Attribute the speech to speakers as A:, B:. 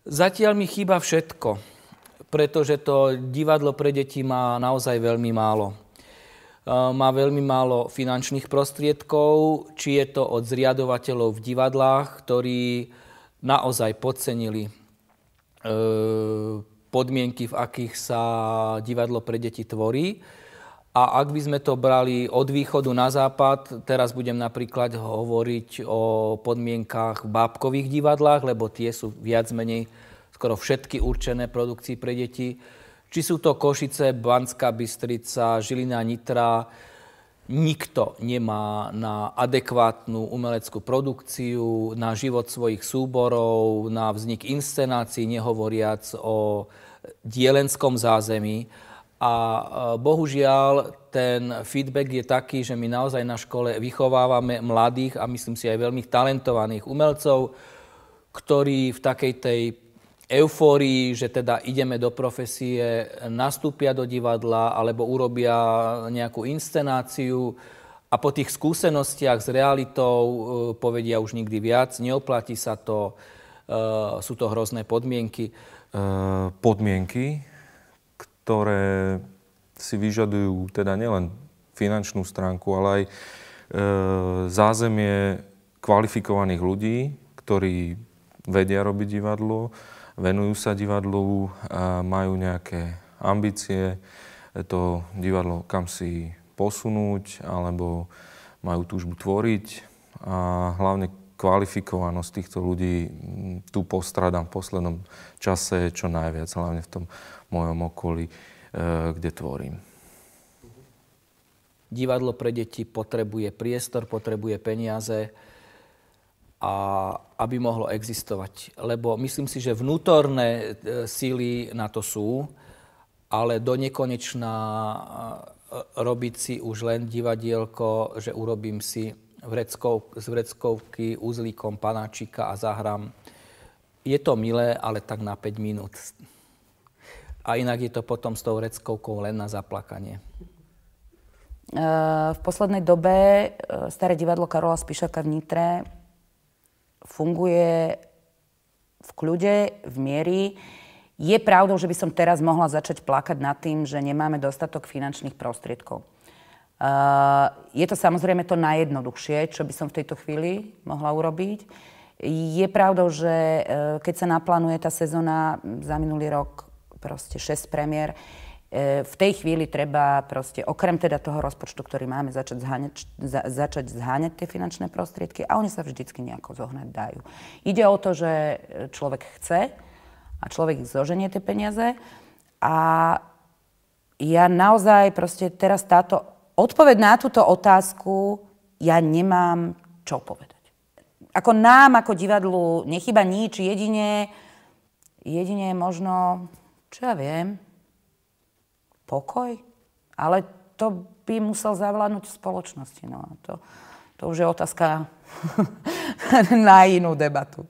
A: Zatiaľ mi chýba všetko, pretože to divadlo pre deti má naozaj veľmi málo. Má veľmi málo finančných prostriedkov, či je to od zriadovateľov v divadlách, ktorí naozaj podcenili podmienky, v akých sa divadlo pre deti tvorí. A ak by sme to brali od východu na západ, teraz budem napríklad hovoriť o podmienkách v bábkových divadlách, lebo tie sú viac menej skoro všetky určené produkcii pre deti. Či sú to Košice, Banská Bystrica, Žilina, Nitra, nikto nemá na adekvátnu umeleckú produkciu, na život svojich súborov, na vznik inscenácií, nehovoriac o dielenskom zázemí. A bohužiaľ ten feedback je taký, že my naozaj na škole vychovávame mladých a myslím si aj veľmi talentovaných umelcov, ktorí v takej tej eufórii, že teda ideme do profesie, nastúpia do divadla alebo urobia nejakú inscenáciu a po tých skúsenostiach s realitou povedia už nikdy viac, neoplatí sa to, sú to hrozné podmienky.
B: Podmienky, ktoré si vyžadujú teda nielen finančnú stránku, ale aj zázemie kvalifikovaných ľudí, ktorí vedia robiť divadlo, venujú sa divadlu, a majú nejaké ambície to divadlo kam si posunúť, alebo majú túžbu tvoriť. A hlavne kvalifikovanosť týchto ľudí tu postradám v poslednom čase čo najviac, hlavne v tom mojom okolí, kde tvorím.
A: Divadlo pre deti potrebuje priestor, potrebuje peniaze, a aby mohlo existovať. Lebo myslím si, že vnútorné síly na to sú, ale do nekonečna robiť si už len divadielko, že urobím si z vreckovky uzlíkom panáčika a zahrám. Je to milé, ale tak na 5 minút. A inak je to potom s tou vreckovkou len na zaplakanie.
C: V poslednej dobe Staré divadlo Karola Spišaka v Nitre funguje v kľude, v miery. Je pravdou, že by som teraz mohla začať plakať nad tým, že nemáme dostatok finančných prostriedkov. Je to samozrejme to najjednoduchšie, čo by som v tejto chvíli mohla urobiť. Je pravdou, že keď sa naplánuje tá sezóna za minulý rok, proste 6 premiér, v tej chvíli treba proste, okrem teda toho rozpočtu, ktorý máme, začať zháňať tie finančné prostriedky a oni sa vždycky nejako zohnať dajú. Ide o to, že človek chce a človek zoženie tie peniaze a ja naozaj proste teraz táto odpoveď na túto otázku ja nemám čo povedať. Ako nám, ako divadlu, nechýba nič, jedine možno, čo ja viem, pokoj, ale to by musel zavládnuť v spoločnosti. No, to už je otázka na inú debatu.